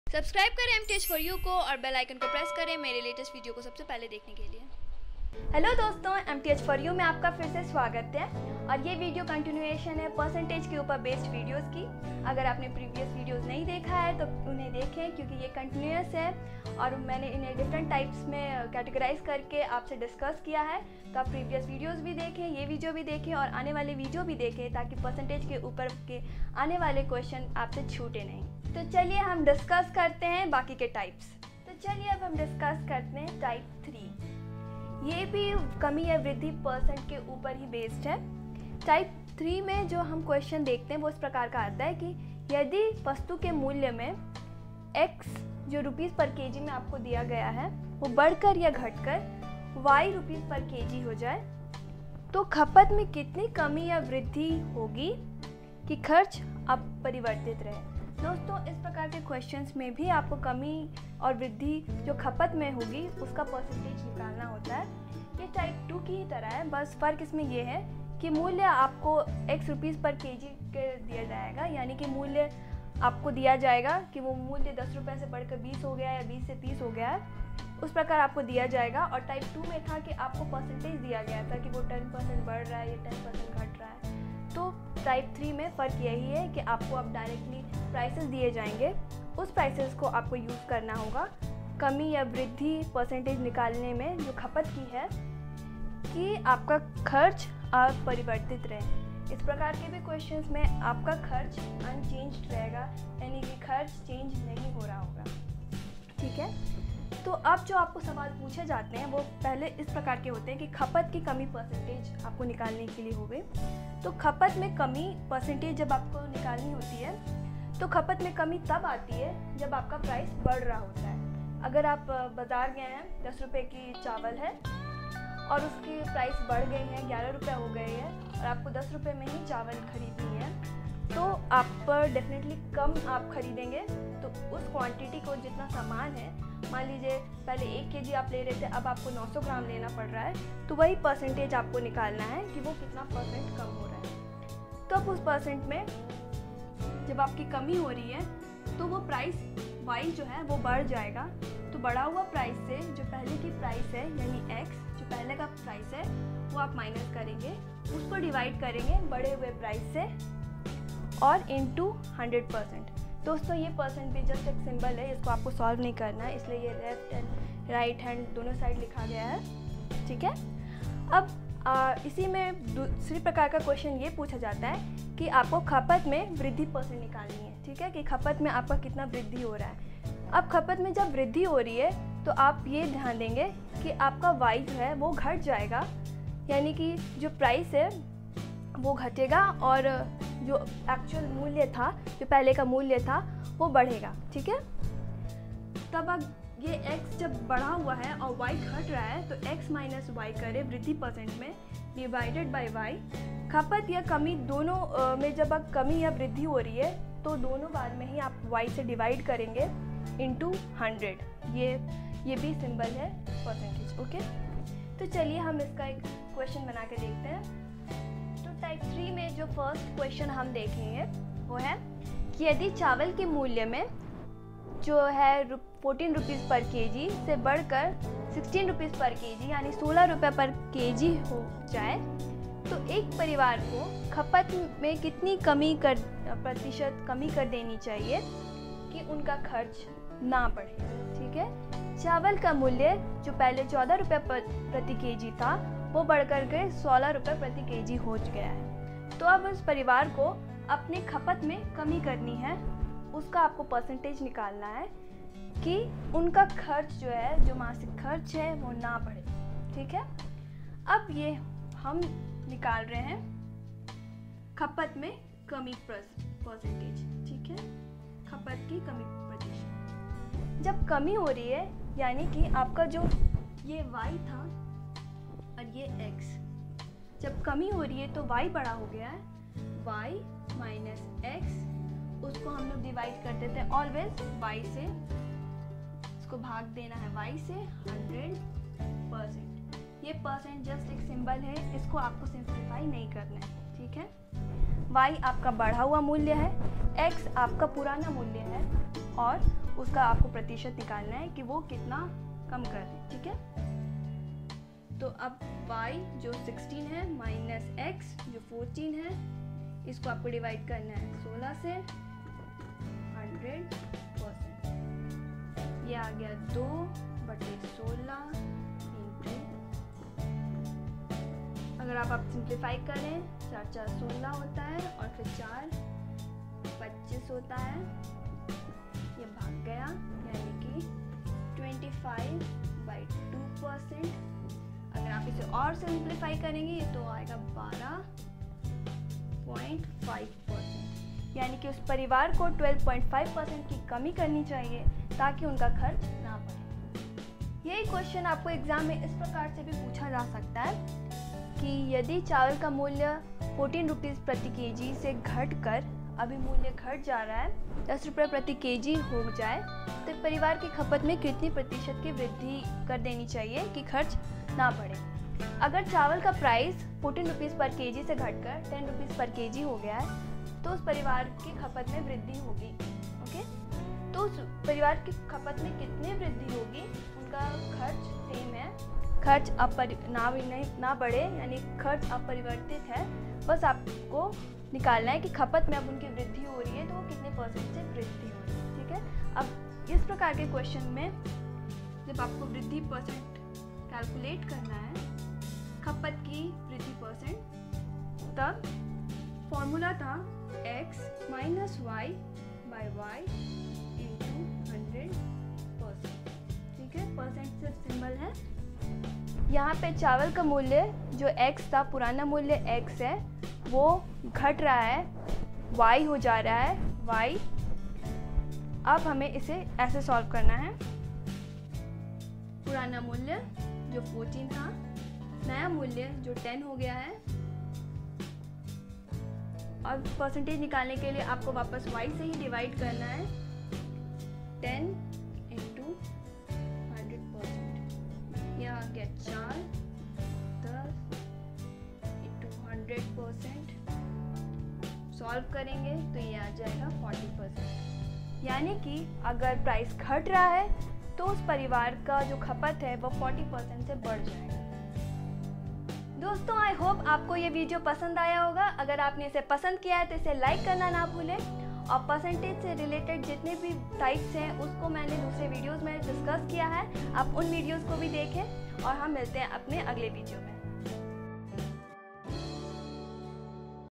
Subscribe करें MTH for you को और बेल आइकन को प्रेस करें मेरे लेटेस्ट वीडियो को सबसे पहले देखने के लिए। हेलो दोस्तों, MTH फॉर यू में आपका फिर से स्वागत है और ये वीडियो कंटिन्यूएशन है परसेंटेज के ऊपर बेस्ड वीडियोस की। अगर आपने प्रीवियस वीडियोस नहीं देखा है तो उन्हें देखें क्योंकि ये कंटिन्यूअस है और मैंने इन्हें डिफरेंट टाइप्स में कैटेगराइज करके आपसे डिस्कस किया है। तो आप प्रीवियस वीडियोस भी देखें, ये वीडियो भी देखें और आने वाले वीडियो भी देखें ताकि परसेंटेज के ऊपर के आने वाले क्वेश्चन आपसे छूटे नहीं। तो चलिए हम डिस्कस करते हैं बाकी के टाइप्स। तो चलिए अब हम डिस्कस करते हैं टाइप 3। ये भी कमी या वृद्धि परसेंट के ऊपर ही बेस्ड है। टाइप 3 में जो हम क्वेश्चन देखते हैं वो इस प्रकार का आता है कि यदि वस्तु के मूल्य में x जो रुपीज़ पर केजी में आपको दिया गया है वो बढ़कर या घटकर y रुपीज़ पर केजी हो जाए तो खपत में कितनी कमी या वृद्धि होगी कि खर्च अपरिवर्तित रहे। दोस्तों, इस प्रकार के क्वेश्चंस में भी आपको कमी और वृद्धि जो खपत में होगी उसका परसेंटेज निकालना होता है। ये टाइप 2 की ही तरह है, बस फ़र्क इसमें ये है कि मूल्य आपको x रुपीज़ पर केजी के दिया जाएगा, यानी कि मूल्य आपको दिया जाएगा कि वो मूल्य 10 रुपये से बढ़कर 20 हो गया या 20 से 30 हो गया है, उस प्रकार आपको दिया जाएगा। और टाइप 2 में था कि आपको परसेंटेज दिया गया था कि वो 10% बढ़ रहा है या 10% घट रहा है। तो टाइप 3 में फ़र्क यही है कि आपको अब डायरेक्टली प्राइसेस दिए जाएंगे, उस प्राइसेस को आपको यूज़ करना होगा कमी या वृद्धि परसेंटेज निकालने में जो खपत की है कि आपका खर्च अपरिवर्तित रहे। इस प्रकार के भी क्वेश्चंस में आपका खर्च अनचेंज्ड रहेगा, यानी कि खर्च चेंज नहीं हो रहा होगा। ठीक है, तो अब जो आपको सवाल पूछे जाते हैं वो पहले इस प्रकार के होते हैं कि खपत की कमी परसेंटेज आपको निकालने के लिए हो गई। तो खपत में कमी परसेंटेज जब आपको निकालनी होती है तो खपत में कमी तब आती है जब आपका प्राइस बढ़ रहा होता है। अगर आप बाज़ार गए हैं, 10 रुपये की चावल है और उसकी प्राइस बढ़ गई है, 11 रुपये हो गई है और आपको 10 रुपये में ही चावल खरीदनी है, तो आप डेफिनेटली कम आप खरीदेंगे। तो उस क्वांटिटी को जितना सामान है, मान लीजिए पहले 1 केजी आप ले रहे थे, अब आपको 900 ग्राम लेना पड़ रहा है, तो वही परसेंटेज आपको निकालना है कि वो कितना परसेंट कम हो रहा है। तो अब उस परसेंट में जब आपकी कमी हो रही है तो वो प्राइस y जो है वो बढ़ जाएगा। तो बढ़ा हुआ प्राइस से जो पहले की प्राइस है यानी x जो पहले का प्राइस है वो आप माइनस करेंगे, उसको डिवाइड करेंगे बढ़े हुए प्राइस से और इनटू 100%। दोस्तों, ये परसेंट भी जस्ट एक सिंबल है, इसको आपको सॉल्व नहीं करना है, इसलिए ये लेफ्ट एंड राइट हैंड दोनों साइड लिखा गया है। ठीक है, अब इसी में दूसरी प्रकार का क्वेश्चन ये पूछा जाता है कि आपको खपत में वृद्धि परसेंट निकालनी है। ठीक है, कि खपत में आपका कितना वृद्धि हो रहा है। अब खपत में जब वृद्धि हो रही है तो आप ये ध्यान देंगे कि आपका y जो है वो घट जाएगा, यानी कि जो प्राइस है वो घटेगा और जो एक्चुअल मूल्य था, जो पहले का मूल्य था, वो बढ़ेगा। ठीक है, तब अब ये x जब बढ़ा हुआ है और y घट रहा है तो x माइनस वाई करें वृद्धि परसेंट में डिवाइडेड बाय y। खपत या कमी दोनों में जब अब कमी या वृद्धि हो रही है तो दोनों बार में ही आप y से डिवाइड करेंगे इनटू 100। ये भी सिंबल है परसेंटेज। ओके, तो चलिए हम इसका एक क्वेश्चन बना के देखते हैं। तो टाइप 3 में जो फर्स्ट क्वेश्चन हम देखेंगे वो है कि यदि चावल के मूल्य में जो है 14 रुपीज़ पर केजी से बढ़कर 16 रुपीज़ पर केजी यानी 16 रुपये पर केजी हो जाए तो एक परिवार को खपत में कितनी प्रतिशत कमी कर देनी चाहिए कि उनका खर्च ना बढ़े। ठीक है, चावल का मूल्य जो पहले 14 रुपये प्रति केजी था वो बढ़कर के 16 रुपये प्रति केजी हो गया है। तो अब उस परिवार को अपने खपत में कमी करनी है, उसका आपको परसेंटेज निकालना है कि उनका खर्च जो है, जो मासिक खर्च है वो ना बढ़े। ठीक है, अब ये हम निकाल रहे हैं खपत में कमी परसेंटेज। ठीक है, खपत की कमी प्रतिशत जब कमी हो रही है, यानी कि आपका जो ये y था और ये x, जब कमी हो रही है तो y बड़ा हो गया है, y माइनस x, उसको हम लोग डिवाइड करते थे ऑलवेज y से, इसको भाग देना है y से 100%। ये परसेंट जस्ट एक सिंबल है, इसको आपको सिंप्लीफाई नहीं करना है। ठीक है, y आपका बढ़ा हुआ मूल्य है, x आपका पुराना मूल्य है और उसका आपको प्रतिशत निकालना है कि वो कितना कम कर रहे हैं, ठीक है। तो अब y जो 16 है माइनस x जो 14 है, इसको आपको डिवाइड करना है 16 से 100%। ये आ गया 2/16 इंटू, अगर आप सिंप्लीफाई करें 4 4 16 होता है और फिर 4 25 होता है, ये भाग गया, यानी कि 25/2%। अगर आप इसे और सिंप्लीफाई करेंगे तो आएगा 12.5%, यानी कि उस परिवार को 12.5% की कमी करनी चाहिए ताकि उनका खर्च ना बढ़े। यही क्वेश्चन आपको एग्जाम में इस प्रकार से भी पूछा जा सकता है कि यदि चावल का मूल्य 14 रुपीज़ प्रति केजी से घटकर अभी मूल्य घट जा रहा है 10 रुपये प्रति केजी हो जाए, तो परिवार की खपत में कितनी प्रतिशत की वृद्धि कर देनी चाहिए कि खर्च ना बढ़े। अगर चावल का प्राइस 14 रुपीज़ पर केजी से घटकर 10 रुपीज़ पर केजी हो गया है, तो उस परिवार की खपत में वृद्धि होगी। ओके, तो उस परिवार की खपत में कितनी वृद्धि होगी, उनका खर्च सेम है, खर्च ना बढ़े, यानी खर्च अपरिवर्तित है। बस आपको निकालना है कि खपत में अब उनकी वृद्धि हो रही है तो वो कितने परसेंट से वृद्धि हो रही है, ठीक है। अब इस प्रकार के क्वेश्चन में जब आपको वृद्धि परसेंट कैलकुलेट करना है, खपत की वृद्धि परसेंट, तब फॉर्मूला था x minus y by y into 100%, ठीक है। परसेंट सिर्फ सिंबल है। यहाँ पे चावल का मूल्य जो x था, पुराना मूल्य x है, वो घट रहा है, y हो जा रहा है y। अब हमें इसे ऐसे सॉल्व करना है। पुराना मूल्य जो 14 था, नया मूल्य जो 10 हो गया है, और परसेंटेज निकालने के लिए आपको वापस y से ही डिवाइड करना है। 10 इंटू 100%, यह आ गया 4, 10 इंटू 100%। सॉल्व करेंगे तो ये आ जाएगा 40%, यानी कि अगर प्राइस घट रहा है तो उस परिवार का जो खपत है वो 40% से बढ़ जाएगा। दोस्तों, आई होप आपको ये वीडियो पसंद आया होगा। अगर आपने इसे पसंद किया है तो इसे लाइक करना ना भूलें, और परसेंटेज से रिलेटेड जितने भी टाइप्स हैं उसको मैंने दूसरे वीडियोस में डिस्कस किया है, आप उन वीडियोस को भी देखें। और हम मिलते हैं अपने अगले वीडियो में।